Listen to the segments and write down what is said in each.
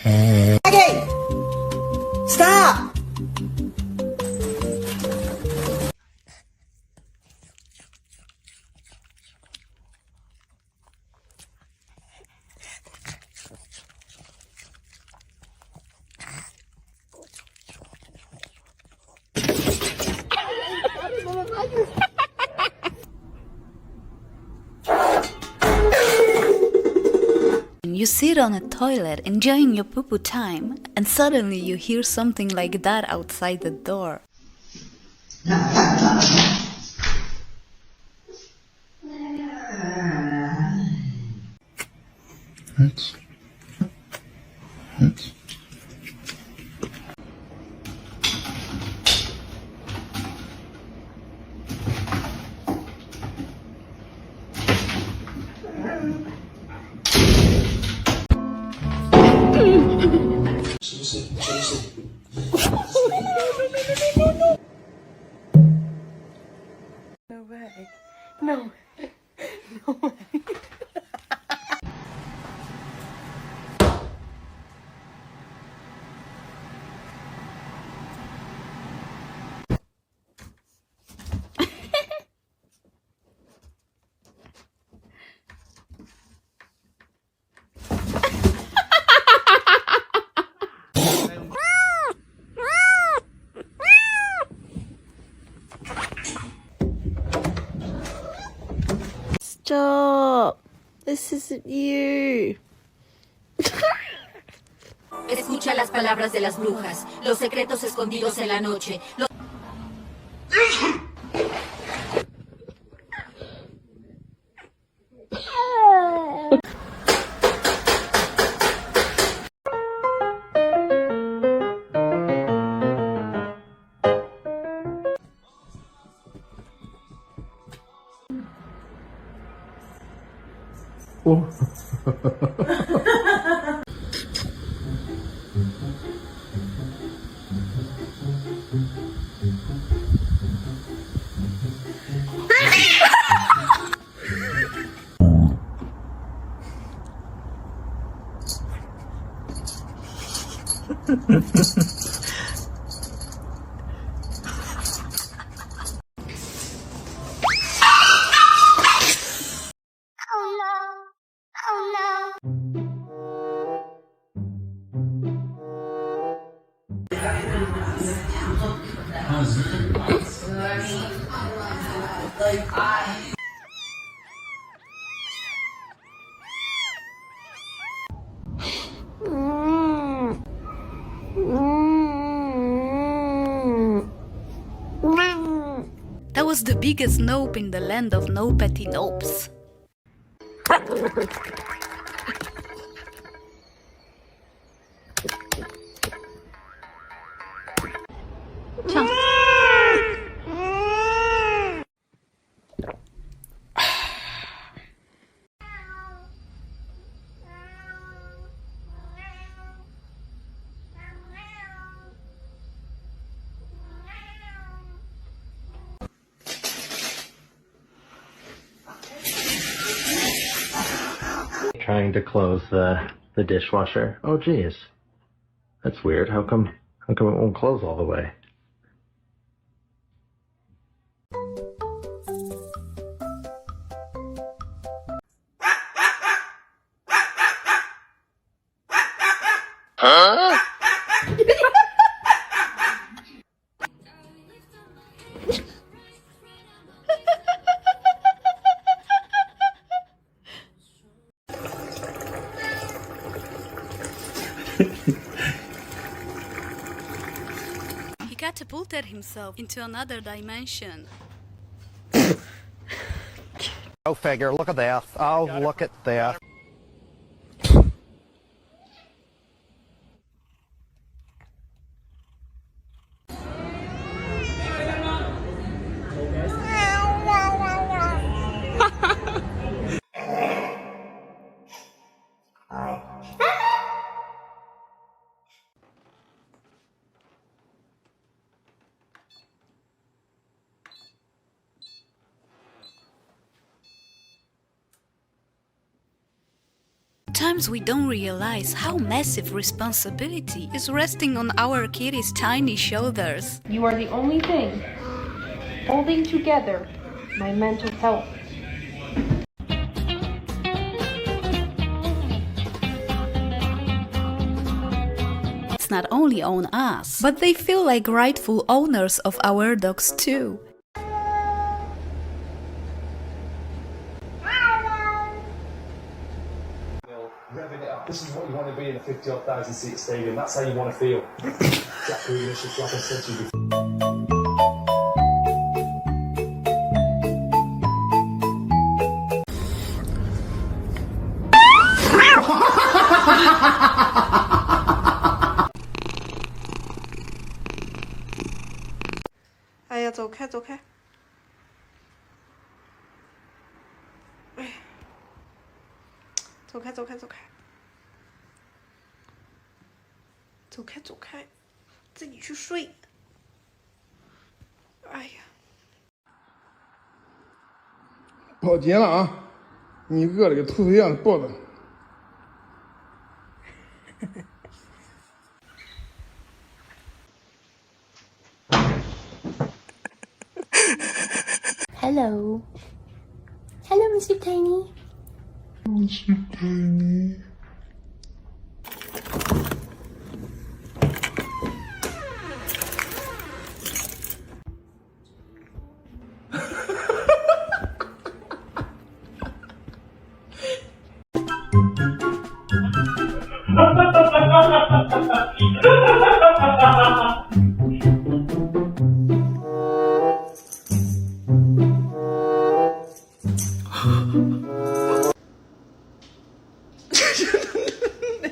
Maggie! Stop! You sit on a toilet enjoying your poo-poo time, and suddenly you hear something like that outside the door. No way. No. No way. Stop. This isn't you. Escucha las palabras de las brujas, los secretos escondidos en la noche. That was the biggest nope in the land of no petty nopes. Trying to close the dishwasher. Oh geez. That's weird. How come it won't close all the way? Huh? He catapulted himself into another dimension. Go figure, look at that. Oh, look at that. Sometimes we don't realize how massive responsibility is resting on our kitty's tiny shoulders. You are the only thing holding together my mental health. It's not only on us, but they feel like rightful owners of our dogs too. Revving it up. This is what you want to be in a 50-odd thousand seat stadium. That's how you want to feel. Jack Grealish, just like I said to you before.哎呀，走开，走开！哎呀，走开，走开，走开！走开，走开！自己去睡。哎呀，跑节了啊！你饿了个秃头样子抱着。Hello. Hello, Mr. Tiny. Mr. Tiny.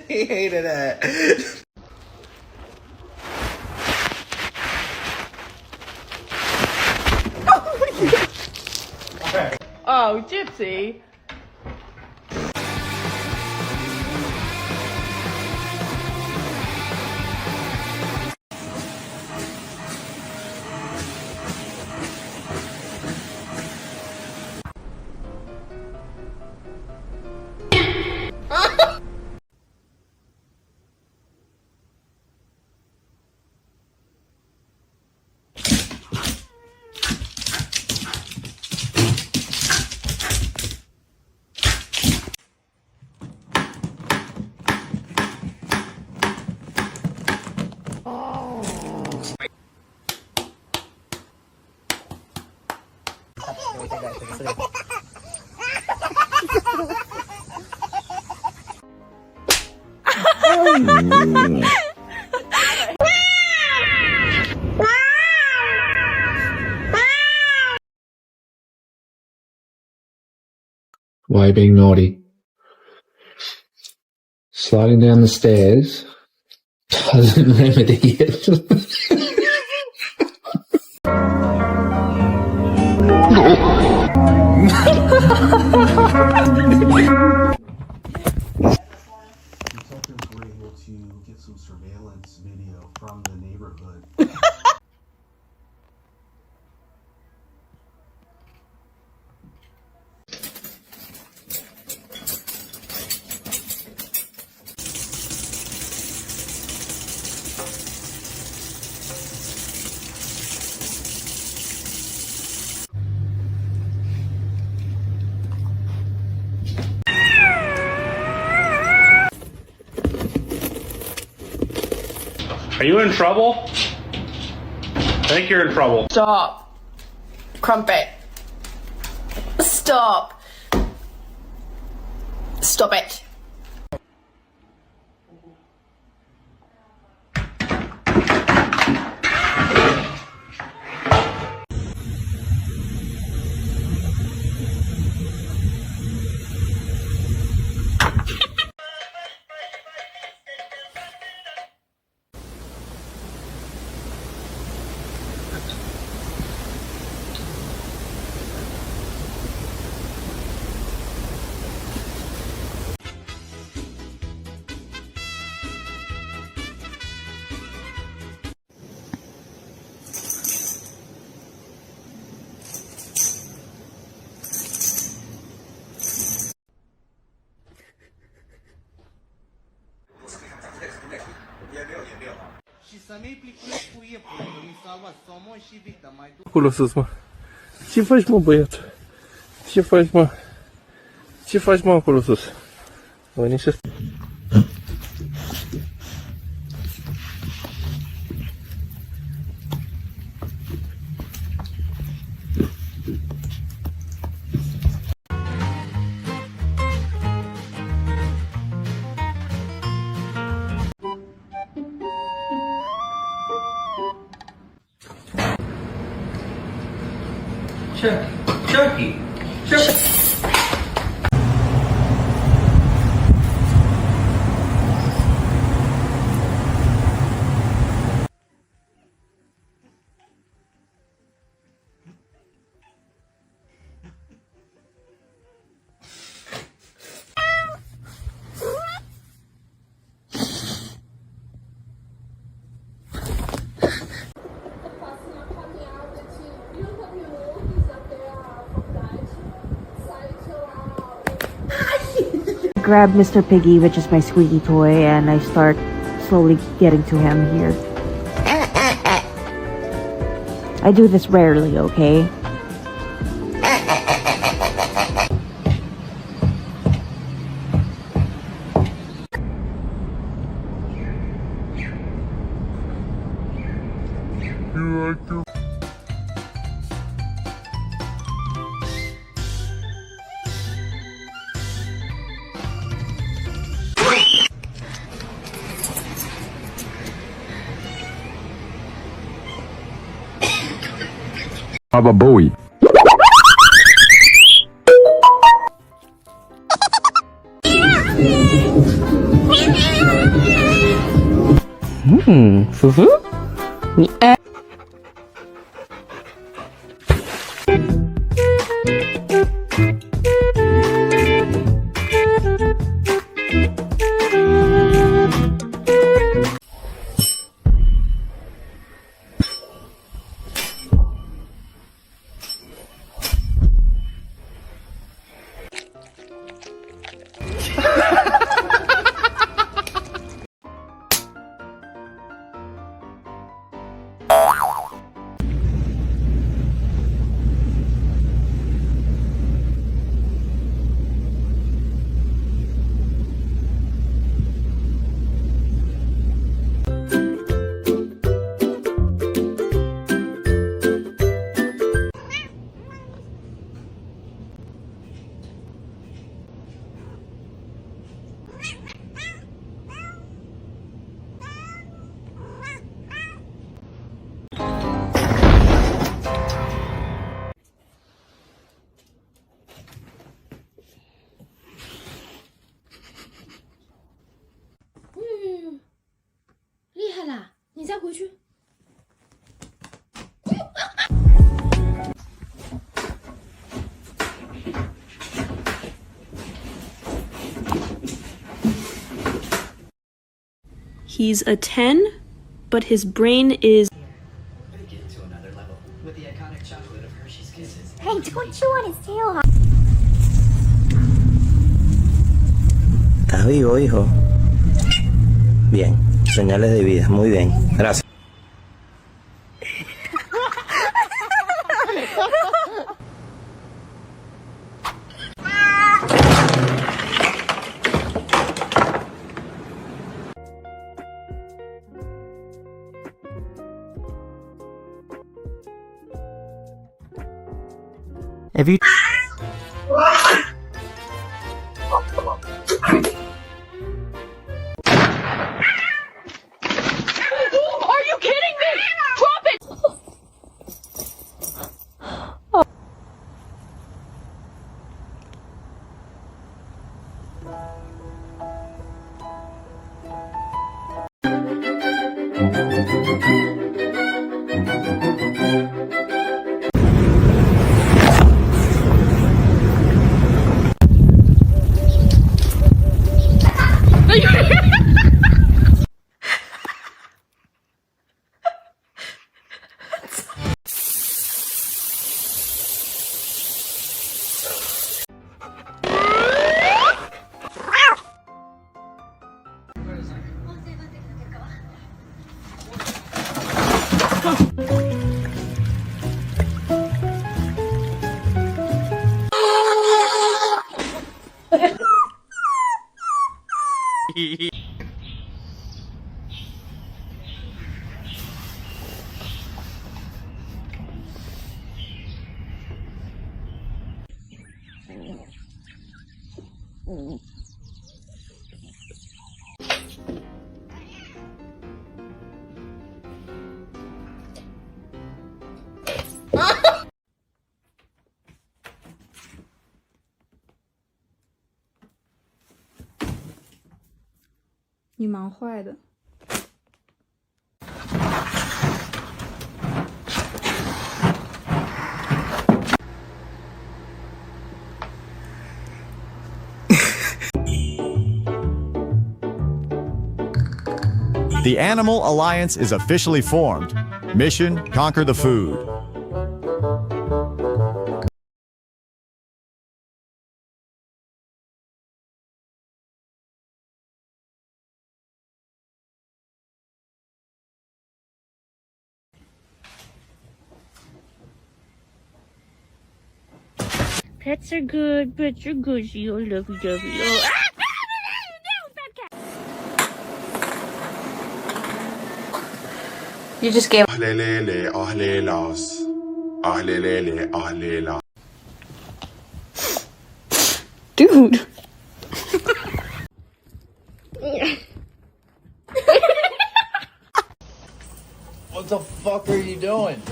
He hated it. Oh, Gypsy. Why are you being naughty? Sliding down the stairs doesn't remedy it. Detectives were able to get some surveillance video from the neighborhood. Are you in trouble? I think you're in trouble. Stop. Crumpet. Stop. Stop it. Acolo sus, mă. Ce faci, mă, băiat? Ce faci, mă? Ce faci, mă, acolo sus? Veni și ăsta. Chucky. Grab Mr. Piggy, which is my squeaky toy, and I start slowly getting to him here. I do this rarely, okay? Baba Bowie. Fufu? He's a 10, but his brain is... Hey, don't chew on his tail. ¿Estás vivo, hijo? Bien, señales de vida, muy bien, gracias. Have you... Are you kidding me? Drop it! 你蛮坏的。The Animal Alliance is officially formed. Mission: conquer the food. Pets are good, pets are good. You love you, love you. Oh, You just gave. Dude. What the fuck are you doing?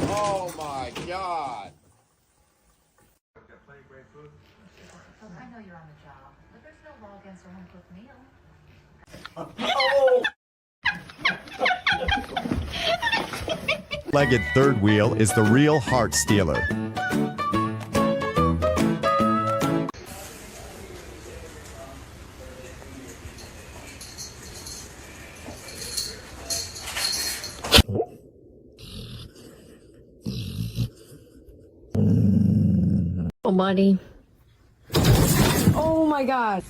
Oh my god. I know you're on the job, but there's no law against a home-cooked meal. Legged third wheel is the real heart stealer. oh buddy. Oh my god.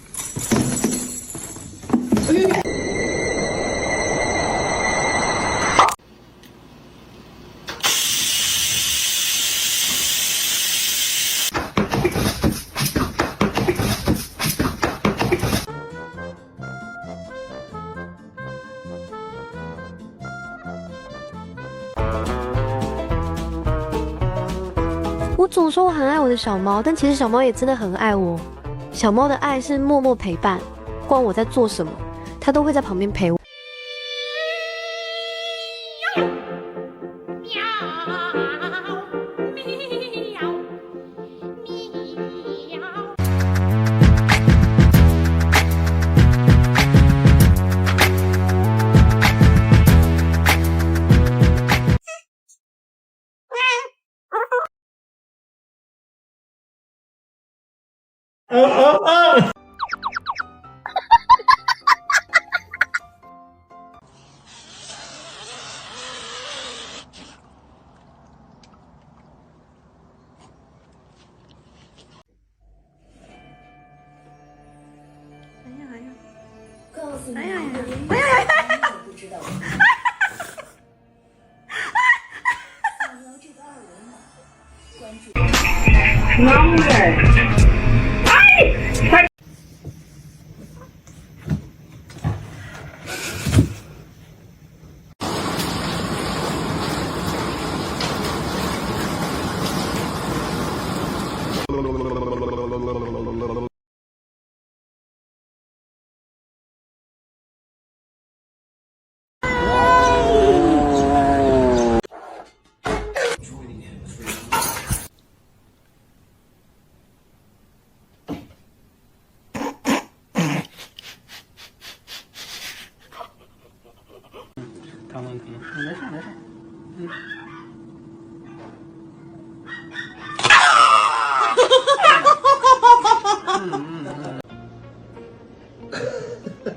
我总说我很爱我的小猫，但其实小猫也真的很爱我。小猫的爱是默默陪伴，不管我在做什么，它都会在旁边陪我。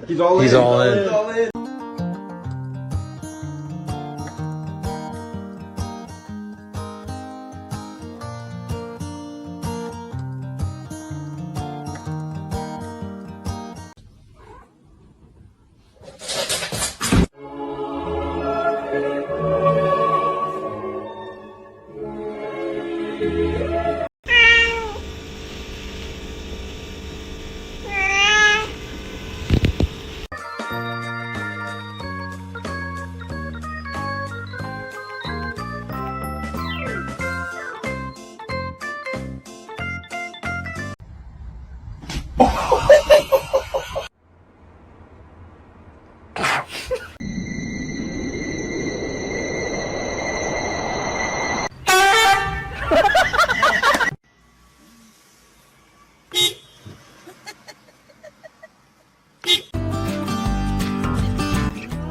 He's all in. He's all in.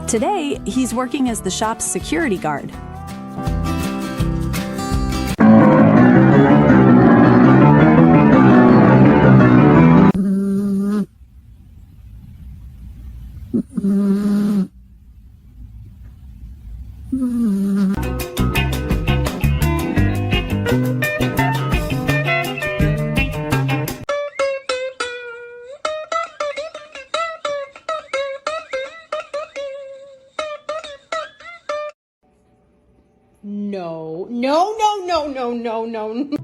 Today, he's working as the shop's security guard. No, no, no, no, no, no, no.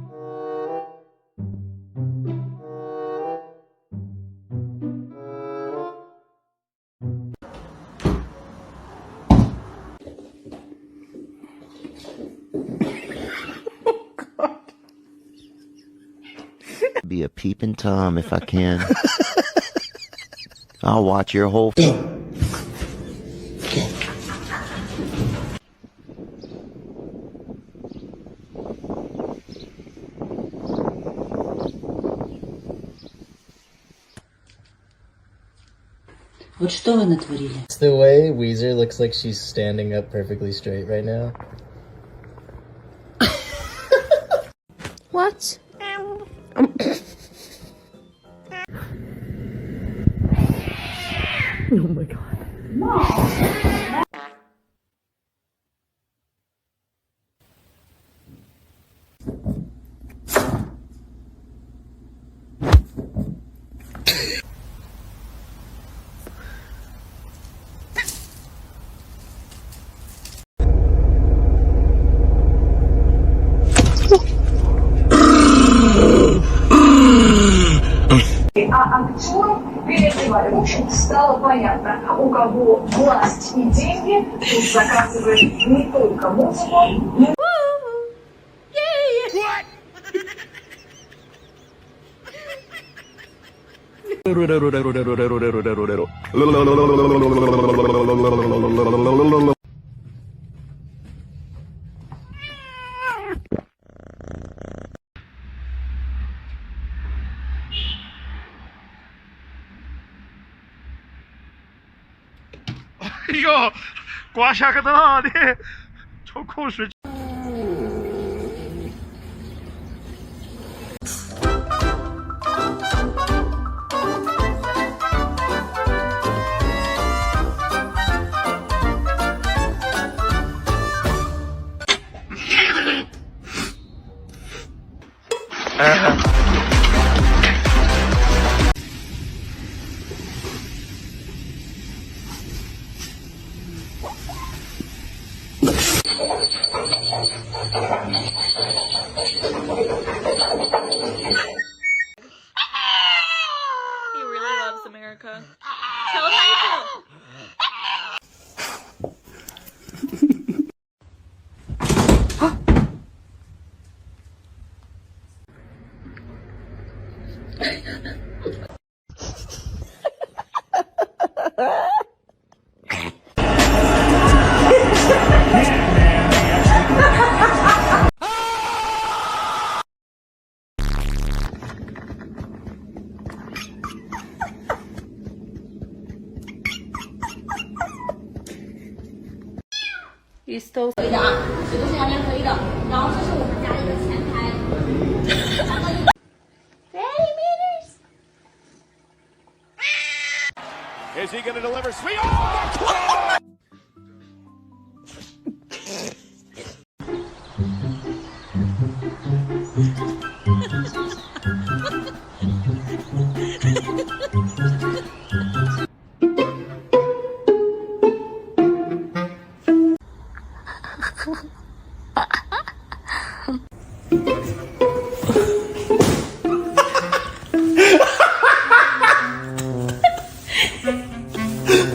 Be a peeping Tom if I can. I'll watch your whole. Вот что вы натворили? It's the way Weezer looks like she's standing up perfectly straight right now. What? Oh my god. А актеру переодевали. В общем, стало понятно, у кого власть и деньги, тут заказываешь не только музыку, но... 이거 과샤거든. 네. 초코스. He really loves America. Tell him how you feel. You stole. 可以的啊，水都是两边可以的。然后这是我们家的一个前台。Ready, meters? Is he going to deliver? Sweet. Oh! I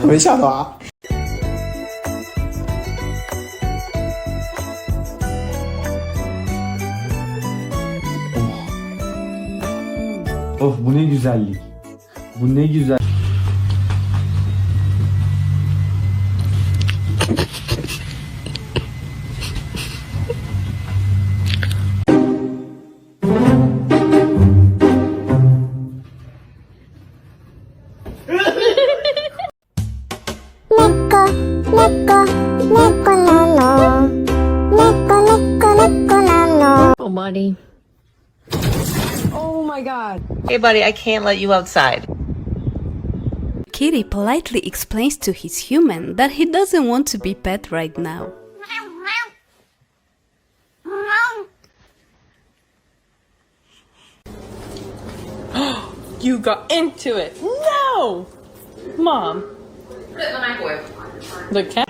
没吓到啊。Of bu ne güzellik. Bu ne güzel. Oh, buddy. Oh my god. Hey, buddy, I can't let you outside. Kitty politely explains to his human that he doesn't want to be pet right now. You got into it. No! Mom. Put it in the microwave. The cat.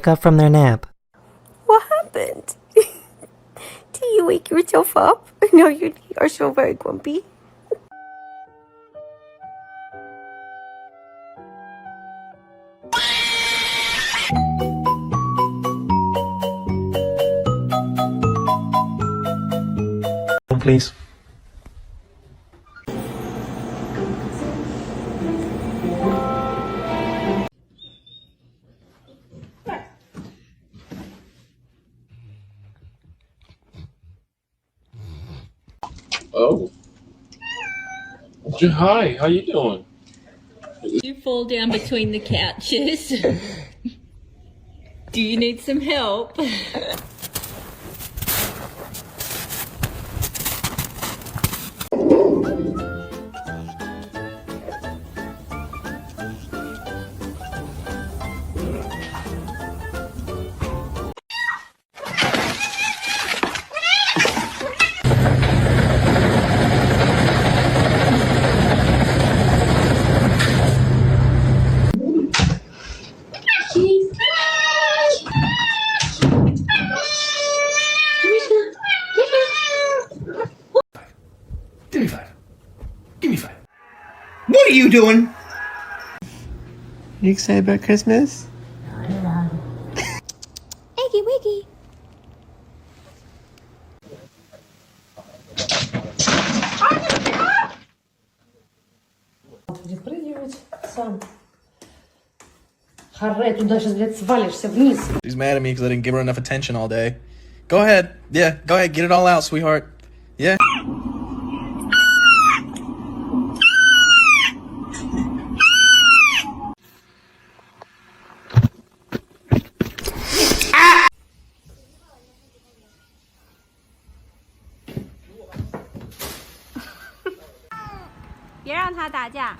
Woke up from their nap. What happened? Did you wake yourself up? No, you are so very grumpy. Please. Oh. Hi, how you doing? You fall down between the couches. Do you need some help? Give me 5. Give me 5. What are you doing? You excited about Christmas? Eggy wiggy. She's mad at me because I didn't give her enough attention all day. Go ahead. Yeah, go ahead. Get it all out, sweetheart. Yeah.别让他打架，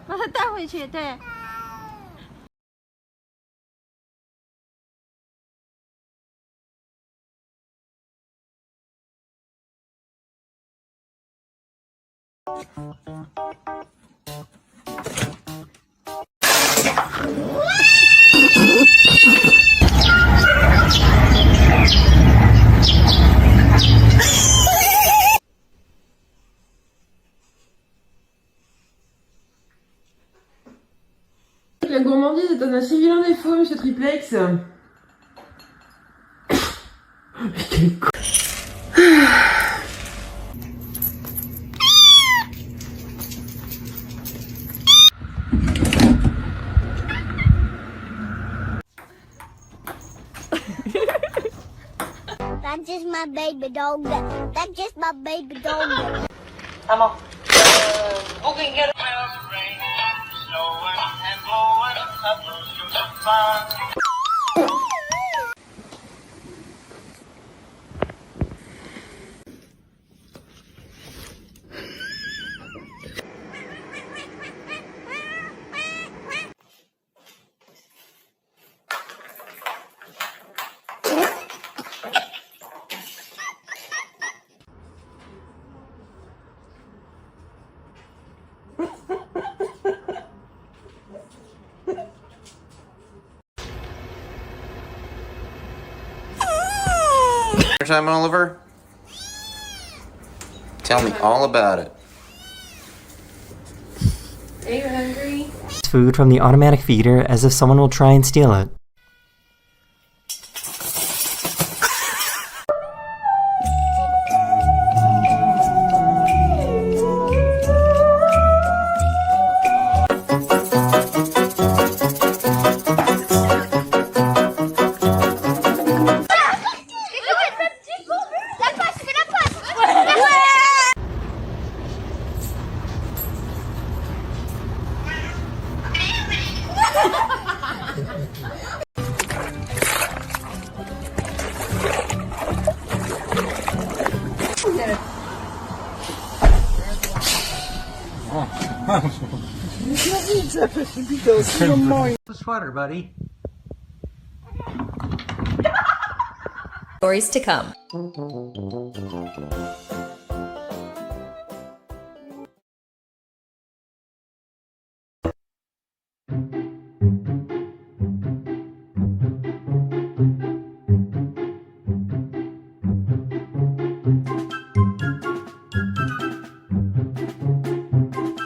把他带回去。对。La gourmandise est un assez vilain défaut, monsieur Triplex. Mais quel con. my baby dog. That's just my baby dog. Vamos. Time, Oliver? Tell me all about it. Are you hungry? Food from the automatic feeder as if someone will try and steal it. The sweater, buddy. Stories to come.